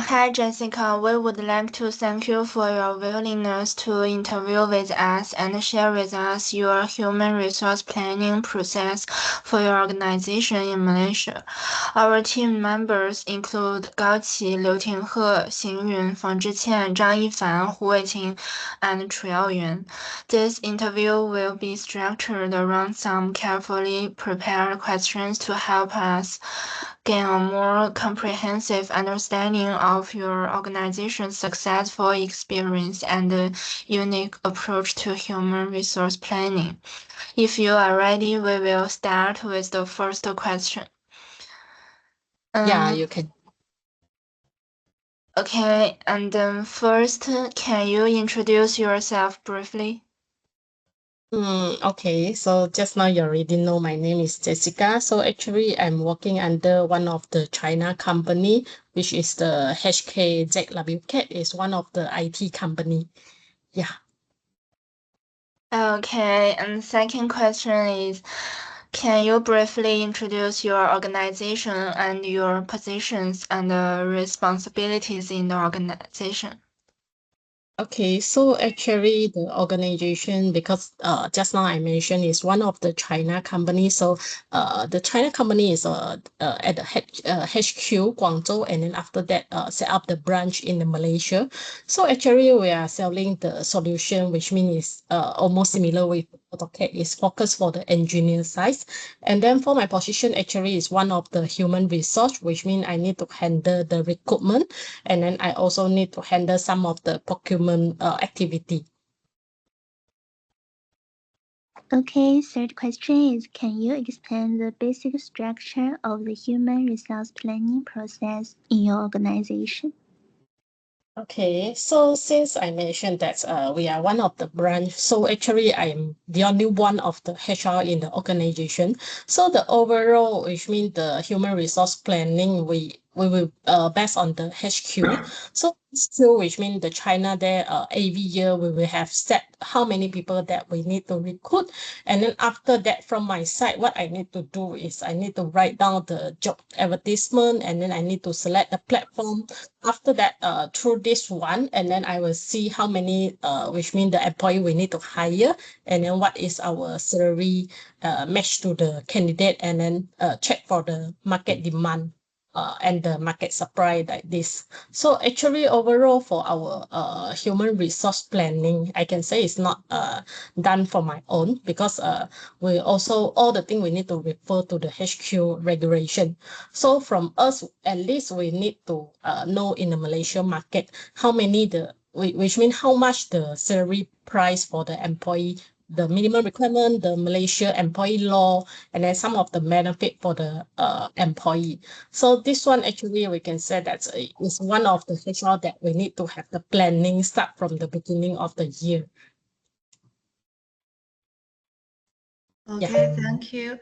Hi Jessica, we would like to thank you for your willingness to interview with us and share with us your human resource planning process for your organization in Malaysia. Our team members include Gao Qi, Liu Tinghe, Xing Yun, Fang Zhiqian, Zhang Yifan, Hu Weiqing, and Chu Yaoyuan. This interview will be structured around some carefully prepared questions to help us gain a more comprehensive understanding of your organization's successful experience and unique approach to human resource planning. If you are ready, we will start with the first question. Yeah, you can. Okay, and then first, can you introduce yourself briefly? Okay, so just now you already know my name is Jessica. So actually, I'm working under one of the China company, which is the HKZWCAT, is one of the IT company. Yeah. Okay, and second question is, can you briefly introduce your organization and your positions and responsibilities in the organization? Okay, so actually the organization, because just now I mentioned is one of the China companies. So the China company is at the HQ Guangzhou, and then after that set up the branch in the Malaysia. So actually we are selling the solution, which means almost similar with AutoCAD, is focused for the engineer side. And then for my position actually is one of the human resource, which means I need to handle the recruitment, and then I also need to handle some of the procurement activity. Okay, third question is, can you explain the basic structure of the human resource planning process in your organization? Okay, so since I mentioned that we are one of the branch, so actually I'm the only one of the HR in the organization. So the overall, which means the human resource planning, we will based on the HQ. So HQ, which means the China there, every year we will have set how many people that we need to recruit, and then after that, from my side, what I need to do is I need to write down the job advertisement, and then I need to select the platform. After that, through this one, and then I will see how many, which means the employee we need to hire, and then what is our salary match to the candidate, and then check for the market demand and the market supply like this. So actually overall for our human resource planning, I can say it's not done for my own, because we also all the thing we need to refer to the HQ regulation. So from us, at least we need to know in the Malaysia market how many which means how much the salary price for the employee, the minimum requirement, the Malaysia employee law, and then some of the benefit for the employee. So this one actually we can say that is one of the HR that we need to have the planning start from the beginning of the year. Okay, thank you.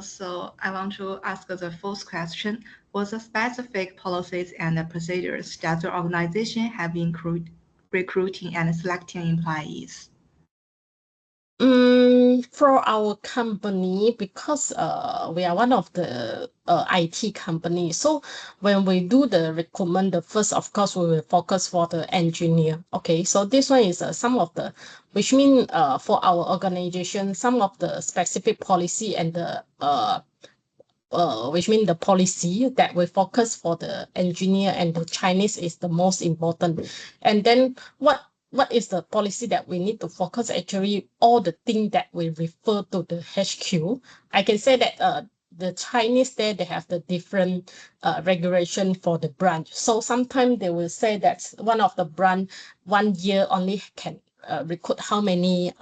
So I want to ask the fourth question. What the specific policies and procedures does your organization have in recruiting and selecting employees? For our company, because we are one of the IT companies, so when we do the recruitment, the first, of course, we will focus for the engineer. Okay, so this one is some of the, which mean for our organization, some of the specific policy and the which mean the policy that we focus for the engineer and the Chinese is the most important. And then what is the policy that we need to focus? Actually, all the thing that we refer to the HQ, I can say that the Chinese there, they have the different regulation for the branch. So sometimes they will say that one of the branch 1 year only can recruit how many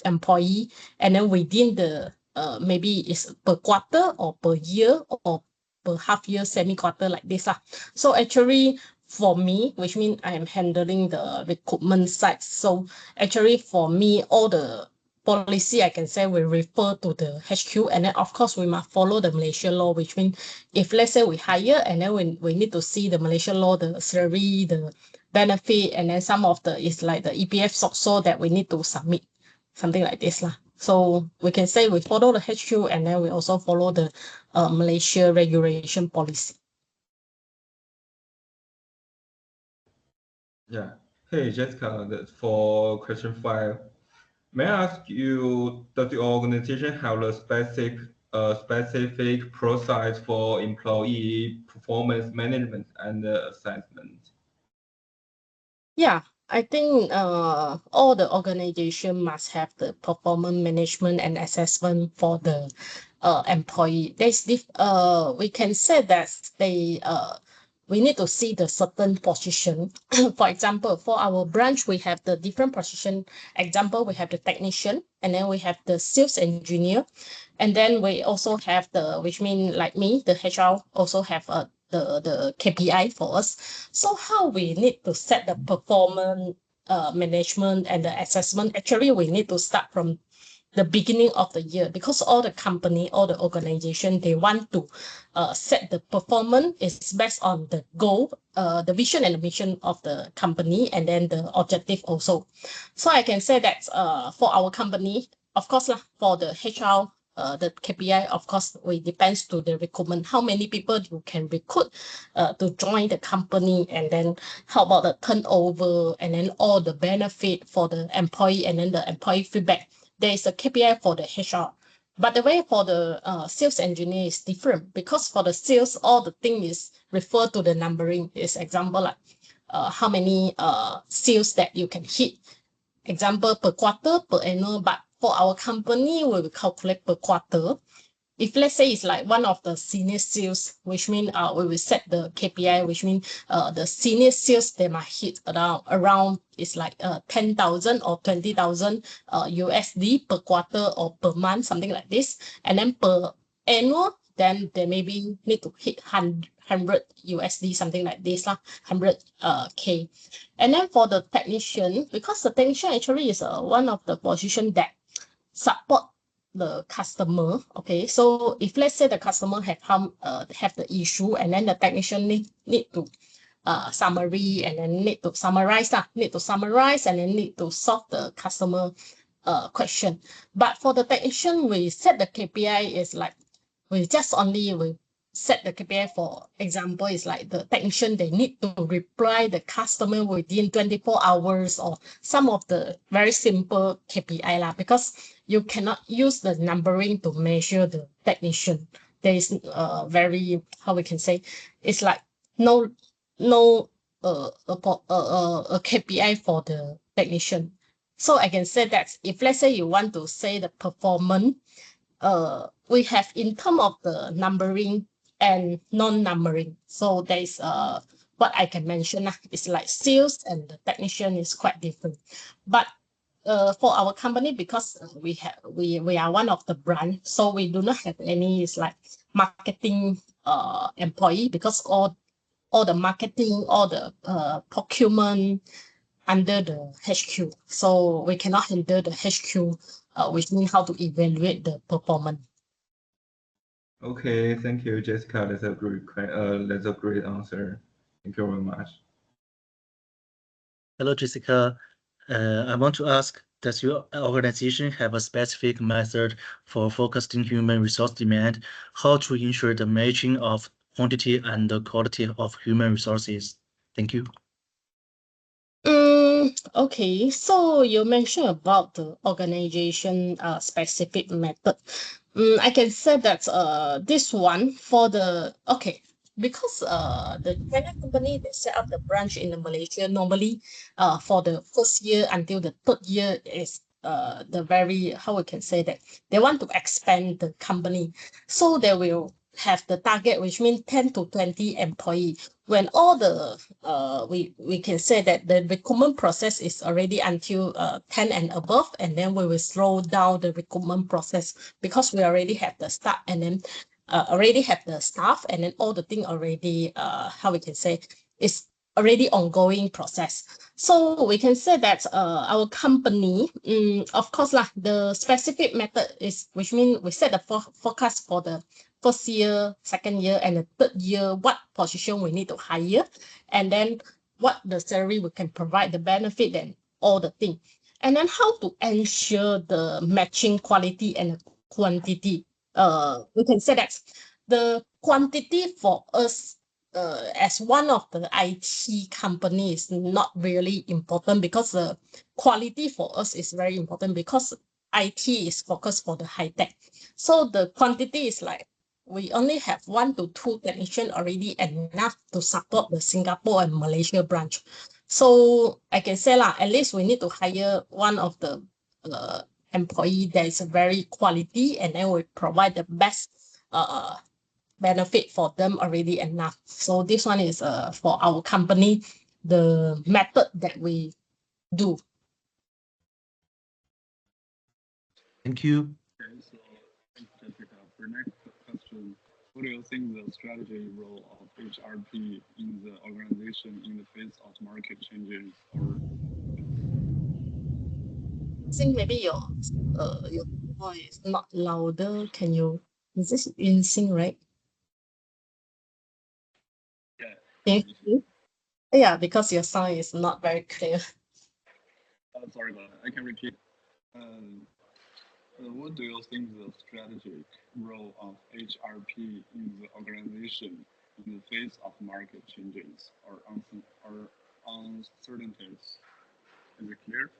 employee, and then within the maybe it's per quarter or per year or per half year, semi-quarter like this. So actually for me, which means I am handling the recruitment side. So actually for me, all the policy I can say we refer to the HQ, and then of course we must follow the Malaysian law, which means if let's say we hire, and then we need to see the Malaysian law, the salary, the benefit, and then some of the is like the EPF so that we need to submit something like this lah. So we can say we follow the HQ, and then we also follow the Malaysia regulation policy. Yeah. Hey, Jessica, for question 5, may I ask you, does the organization have a specific process for employee performance management and assessment? Yeah, I think all the organization must have the performance management and assessment for the employee. We can say that we need to see the certain position. For example, for our branch, we have the different position. Example, we have the technician, and then we have the sales engineer, and then we also have which mean like me, the HR also have the KPI for us. So how we need to set the performance management and the assessment? Actually, we need to start from the beginning of the year, because all the company, all the organization, they want to set the performance is based on the goal, the vision and the mission of the company, and then the objective also. So I can say that for our company, of course, for the HR, the KPI, of course, it depends to the recruitment, how many people you can recruit to join the company, and then how about the turnover, and then all the benefit for the employee, and then the employee feedback. There is a KPI for the HR. But the way for the sales engineer is different, because for the sales, all the thing is referred to the numbering. Is example like how many sales that you can hit, example per quarter, per annual. But for our company, we will calculate per quarter. If let's say it's like one of the senior sales, which mean we will set the KPI, which mean the senior sales, they might hit around it's like 10,000 or 20,000 USD per quarter or per month, something like this. And then per annual, then they maybe need to hit 100 USD, something like this, 100 K. And then for the technician, because the technician actually is one of the position that support the customer. Okay, so if let's say the customer have the issue, and then the technician need to summary, and then need to summarize and then need to solve the customer question. But for the technician, we set the KPI is like we set the KPI. For example, is like the technician, they need to reply the customer within 24 hours, or some of the very simple KPI lah, because you cannot use the numbering to measure the technician. There is very, how we can say, it's like no a KPI for the technician. So I can say that if let's say you want to say the performance, we have in terms of the numbering and non-numbering. So there is what I can mention is like sales and the technician is quite different. But for our company, because we are one of the brand, so we do not have any is like marketing employee, because all the marketing, all the procurement under the HQ. So we cannot handle the HQ, which means how to evaluate the performance. Okay, thank you, Jessica. That's a great answer. Thank you very much. Hello, Jessica. I want to ask, does your organization have a specific method for forecasting human resource demand? How to ensure the matching of quantity and the quality of human resources? Thank you. Okay, so you mentioned about the organization specific method. I can say that this one for the because the China company, they set up the branch in Malaysia. Normally for the first year until the third year is the very, how we can say that, they want to expand the company, so they will have the target, which means 10 to 20 employees. When all the we can say that the recruitment process is already until 10 and above, and then we will slow down the recruitment process, because we already have the staff, and then already have the staff, and then all the thing already how we can say, is already ongoing process. So we can say that our company, of course the specific method is, which means we set the forecast for the first year, second year, and the third year, what position we need to hire, and then what the salary we can provide, the benefit, and all the thing. And then how to ensure the matching quality and quantity. We can say that the quantity for us, as one of the IT company is not really important, because the quality for us is very important, because IT is focused for the high tech. So the quantity is like we only have 1 to 2 technicians already enough to support the Singapore and Malaysia branch. So I can say at least we need to hire one of the employee that is very quality, and then we provide the best benefit for them already enough. So this one is for our company, the method that we do. Thank you. Okay, so thanks, Jessica. For next question, what do you think the strategy role of HRP in the organization in the face of market changes? Or I think maybe your voice is not louder. Can you? Is this in sync, right? yeah. Can you hear? Yeah, because your sound is not very clear. Sorry about that. I can repeat. What do you think the strategic role of HRP in the organization in the face of market changes or uncertainties? Is it clear?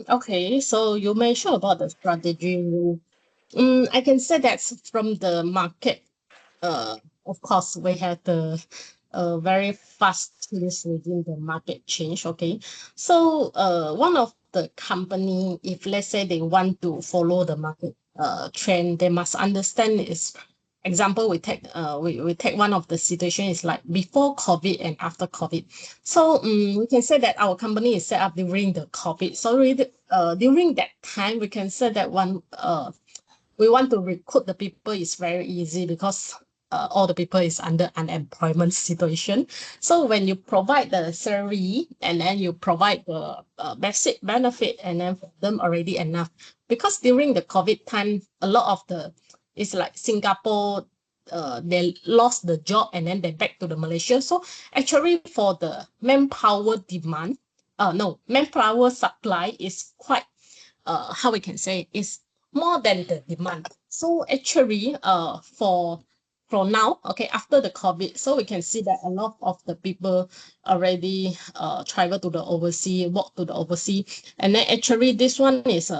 Okay, so you mentioned about the strategy role. I can say that from the market, of course, we have the very fast change within the market change. Okay, so one of the company, if let's say they want to follow the market trend, they must understand is, example, we take one of the situation is like before COVID and after COVID. So we can say that our company is set up during the COVID. So during that time, we can say that we want to recruit the people is very easy, because all the people is under unemployment situation. So when you provide the salary and then you provide the basic benefit, and then for them already enough, because during the COVID time, a lot of it's like Singapore, they lost the job and then they back to the Malaysia. So actually for the manpower demand, manpower supply is quite, how we can say, is more than the demand. So actually, for now, okay, after the COVID, so we can see that a lot of the people already travel to the overseas, walk to the overseas, and then actually this one is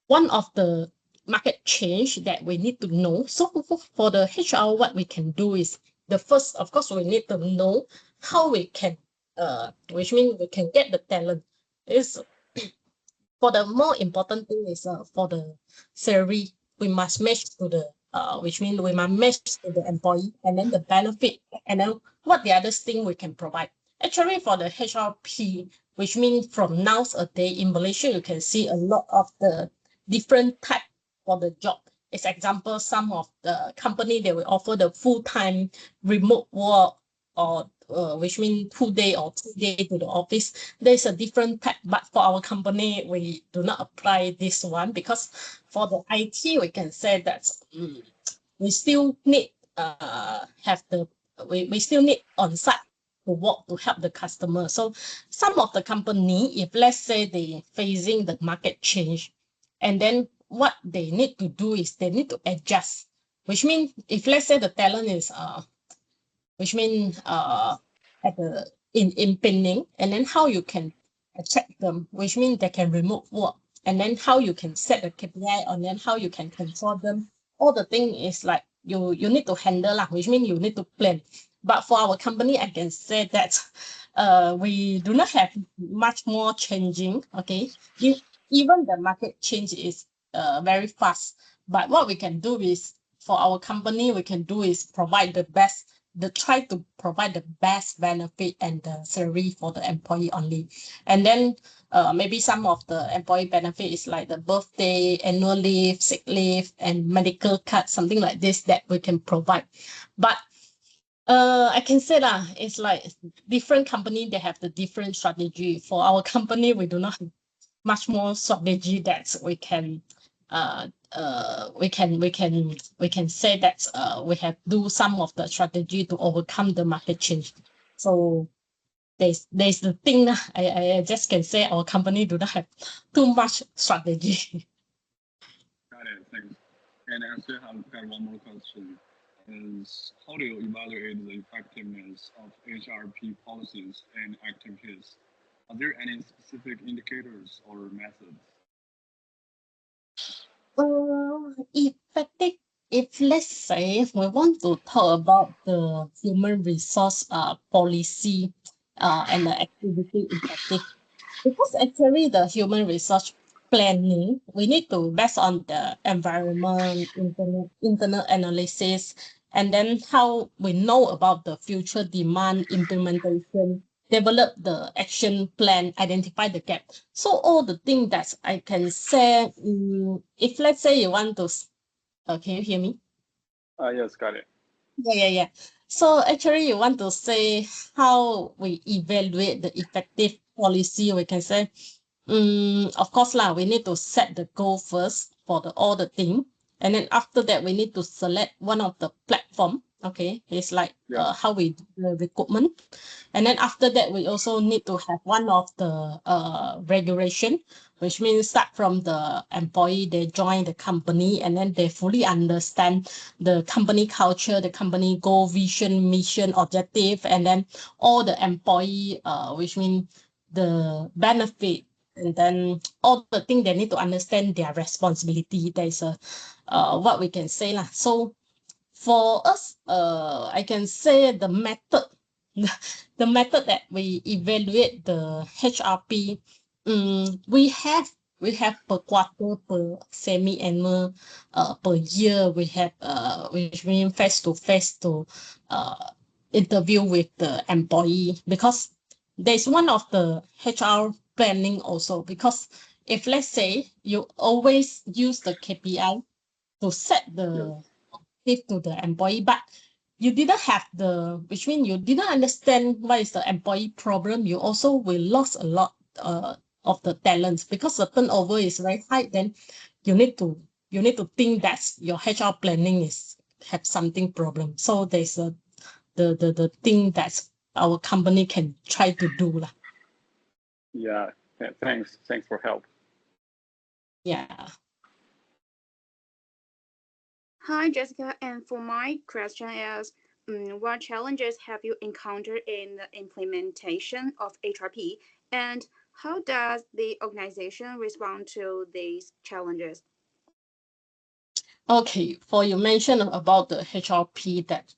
one of the market change that we need to know. So for the HR, what we can do is, the first, of course, we need to know how we can, which means we can get the talent. Is for the more important thing is for the salary, we must match to the which means we must match to the employee, and then the benefit, and then what the other thing we can provide. Actually, for the HRP, which means from nowadays in Malaysia, you can see a lot of the different type for the job. As example, some of the company, they will offer the full-time remote work, or which means 2 day or 3 day to the office. There's a different type, but for our company, we do not apply this one, because for the IT, we can say that we still need we still need on site to work to help the customer. So some of the company, if let's say they facing the market change, and then what they need to do is they need to adjust, which means if let's say the talent is which means at the in pending, and then how you can attract them, which means they can remote work, and then how you can set the KPI, and then how you can control them. All the thing is like you need to handle lah, which means you need to plan. But for our company, I can say that we do not have much more changing. Okay, even the market change is very fast. But what we can do is, for our company, we can do is provide try to provide the best benefit and the salary for the employee only. And then maybe some of the employee benefit is like the birthday, annual leave, sick leave, and medical card, something like this that we can provide. But I can say that it's like different company, they have the different strategy. For our company, we do not have much more strategy that we can say that we have do some of the strategy to overcome the market change. So there's the thing I just can say our company do not have too much strategy. Got it. Thanks. And I still have got one more question. is how do you evaluate the effectiveness of HRP policies and activities? Are there any specific indicators or methods? Effective. If let's say we want to talk about the human resource policy and the activity effective, because actually the human resource planning, we need to based on the environment, internal analysis, and then how we know about the future demand implementation, develop the action plan, identify the gap. So all the things that I can say, if let's say you want to, can you hear me? Yes, got it. Yeah. So actually you want to say how we evaluate the effective policy, we can say, of course lah, we need to set the goal first for all the thing. And then after that, we need to select one of the platform. Okay, it's like how we do the recruitment. And then after that, we also need to have one of the regulation, which means start from the employee, they join the company, and then they fully understand the company culture, the company goal, vision, mission, objective, and then all the employee, which means the benefit, and then all the things they need to understand their responsibility. There's a what we can say lah. So for us, I can say the method, the method that we evaluate the HRP, we have per quarter, per semi-annual, per year. We have which means face to face to interview with the employee, because there's one of the HR planning also, because if let's say you always use the KPI to set the objective to the employee, but you didn't have which means you didn't understand what is the employee problem, you also will lose a lot of the talents, because the turnover is very high. Then you need to think that your HR planning have something problem. So there's the thing that our company can try to do lah. Yeah, thanks for help. Yeah. Hi, Jessica. And for my question is, what challenges have you encountered in the implementation of HRP, and how does the organization respond to these challenges? Okay, for you mentioned about the HRP that,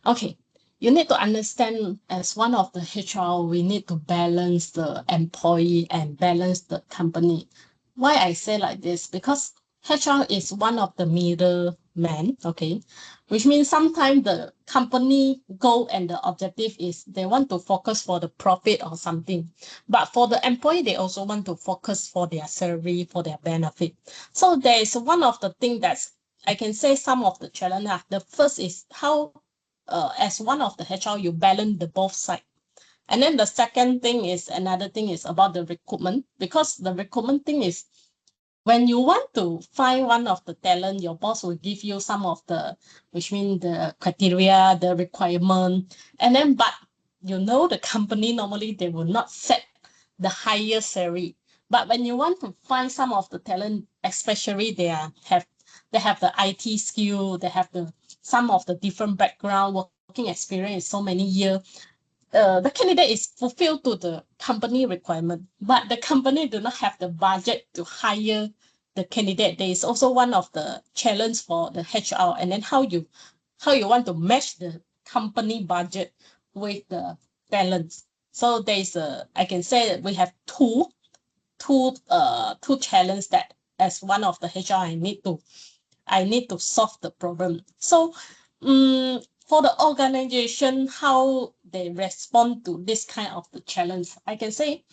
okay, you need to understand as one of the HR, we need to balance the employee and balance the company. Why I say like this? Because HR is one of the middlemen, okay, which means sometimes the company goal and the objective is they want to focus for the profit or something. But for the employee, they also want to focus for their salary, for their benefit. So there is one of the things that I can say some of the challenge. The first is how, as one of the HR, you balance the both sides. And then the second thing is, another thing is about the recruitment, because the recruitment thing is, when you want to find one of the talent, your boss will give you some of the, which means the criteria, the requirement, and then, but you know, the company normally they will not set the highest salary. But when you want to find some of the talent, especially they have the IT skill, they have some of the different background, working experience so many years. The candidate is fulfilled to the company requirement, but the company do not have the budget to hire the candidate. There is also one of the challenge for the HR, and then how you want to match the company budget with the talents. So there is I can say that we have two challenges that as one of the HR I need to solve the problem. So for the organization, how they respond to this kind of the challenge, I can say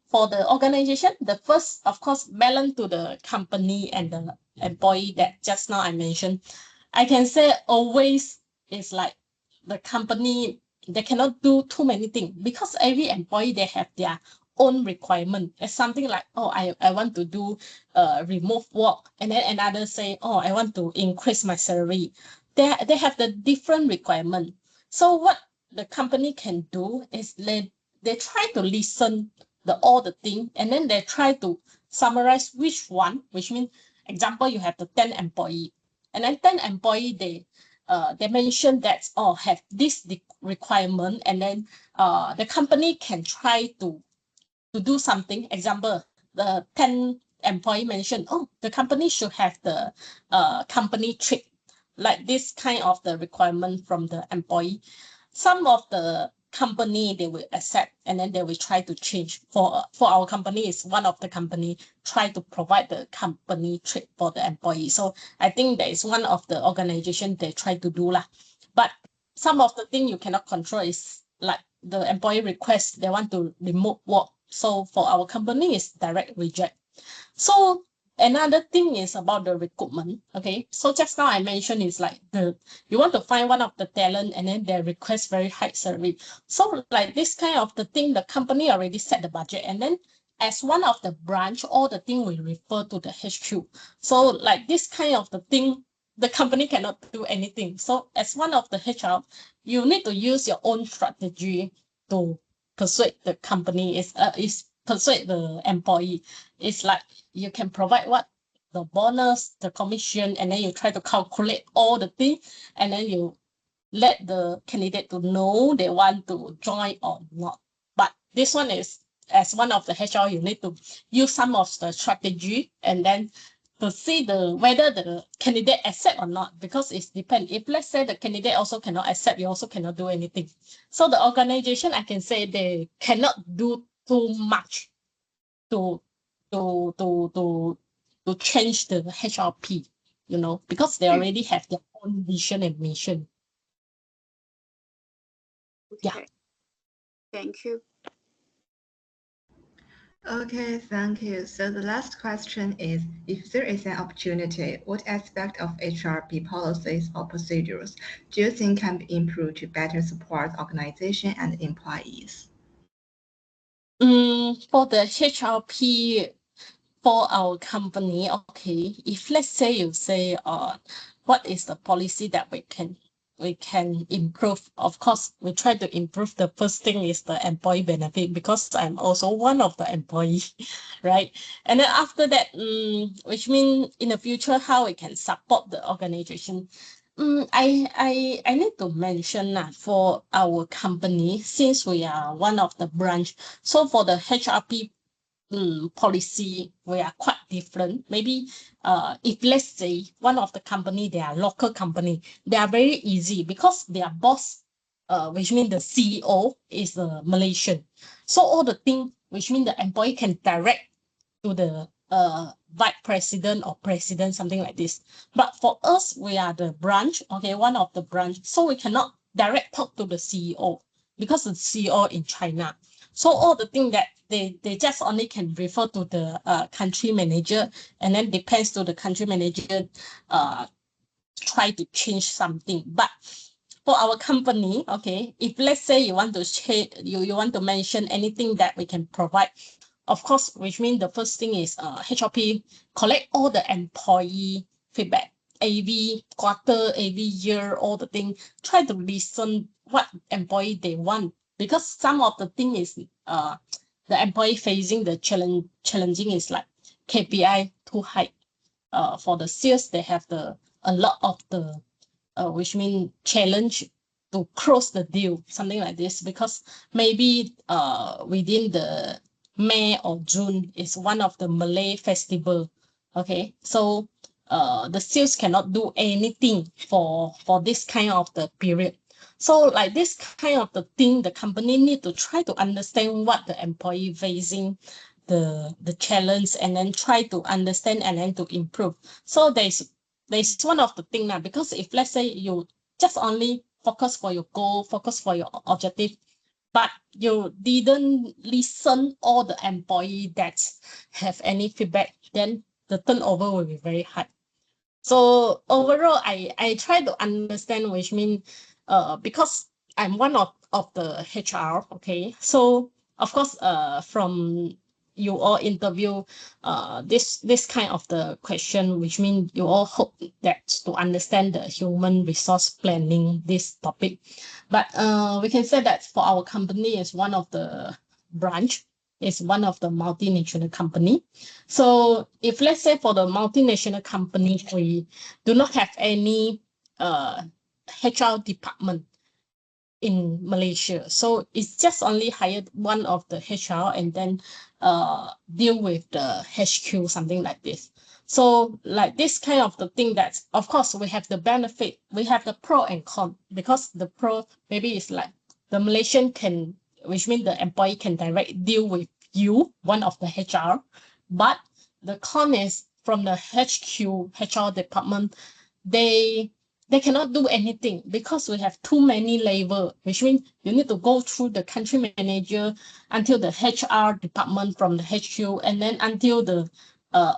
for the organization, the first, of course, balance to the company and the employee that just now I mentioned. I can say always is like the company, they cannot do too many things, because every employee, they have their own requirement. It's something like, oh, I want to do remote work, and then another say, oh, I want to increase my salary. They have the different requirement. So what the company can do is they try to listen all the thing, and then they try to summarize which one, which means, example, you have the 10 employee, and then 10 employee, they mentioned that have this requirement, and then the company can try to do something. Example, the 10 employee mentioned, the company should have the company trip, like this kind of the requirement from the employee. Some of the company they will accept, and then they will try to change. For our company, is one of the company try to provide the company trip for the employee. So I think that is one of the organization they try to do lah. But some of the thing you cannot control is like the employee request, they want to remote work. So for our company, is direct reject. So another thing is about the recruitment. Okay, so just now I mentioned is like you want to find one of the talent, and then they request very high salary. So like this kind of the thing, the company already set the budget, and then as one of the branch, all the thing will refer to the HQ. So like this kind of the thing, the company cannot do anything. So as one of the HR, you need to use your own strategy to persuade the company, is persuade the employee. It's like you can provide what the bonus, the commission, and then you try to calculate all the things, and then you let the candidate to know they want to join or not. But this one is, as one of the HR, you need to use some of the strategy, and then to see whether the candidate accept or not, because it depends. If let's say the candidate also cannot accept, you also cannot do anything. So the organization, I can say they cannot do too much to change the HRP, because they already have their own vision and mission. Yeah. Okay. Thank you. Okay, thank you. So the last question is, if there is an opportunity, what aspect of HRP policies or procedures do you think can be improved to better support organization and employees? For the HRP for our company, okay, if let's say you say what is the policy that we can improve? Of course, we try to improve. The first thing is the employee benefit, because I'm also one of the employees, right? And then after that, which means in the future, how we can support the organization. I need to mention for our company, since we are one of the branch, so for the HRP policy, we are quite different. Maybe if let's say one of the company, they are local company, they are very easy because their boss, which means the CEO, is a Malaysian. So all the thing, which means the employee can direct to the vice president or president, something like this. But for us, we are the branch, okay, one of the branch, so we cannot direct talk to the CEO because the CEO in China. So all the thing that they just only can refer to the country manager, and then depends to the country manager try to change something. But for our company, okay, if let's say you want to change, you want to mention anything that we can provide, of course, which means the first thing is HRP collect all the employee feedback, every quarter, every year, all the thing, try to listen what employee they want, because some of the thing is the employee facing the challenging is like KPI too high. For the sales, they have a lot of the which mean challenge to close the deal, something like this, because maybe within the May or June is one of the Malay festival. Okay, so the sales cannot do anything for this kind of the period. So like this kind of the thing, the company need to try to understand what the employee facing the challenge, and then try to understand and then to improve. So there's one of the thing now, because if let's say you just only focus for your goal, focus for your objective, but you didn't listen all the employee that have any feedback, then the turnover will be very high. So overall, I try to understand, which means because I'm one of the HR, okay, so of course from you all interview this kind of the question, which means you all hope that to understand the human resource planning, this topic. But we can say that for our company is one of the branch, is one of the multinational company. So if let's say for the multinational company, we do not have any HR department in Malaysia. So it's just only hired one of the HR and then deal with the HQ, something like this. So like this kind of the thing that, of course, we have the benefit, we have the pro and con, because the pro maybe is like the Malaysian can, which means the employee can direct deal with you, one of the HR, but the con is from the HQ, HR department, they cannot do anything because we have too many labor, which means you need to go through the country manager until the HR department from the HQ, and then until the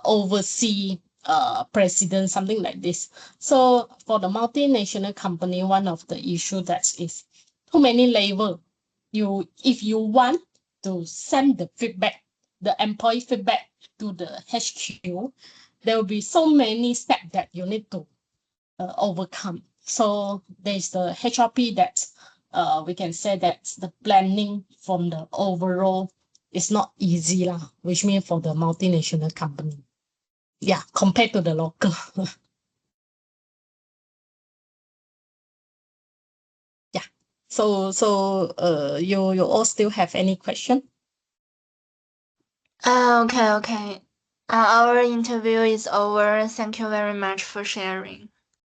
oversee president, something like this. So for the multinational company, one of the issue that is too many labor. If you want to send the feedback, the employee feedback to the HQ, there will be so many steps that you need to overcome. So there's the HRP that we can say that the planning from the overall is not easy lah, which means for the multinational company. Yeah, compared to the local. Yeah. So you all still have any question? Okay. Our interview is over. Thank you very much for sharing.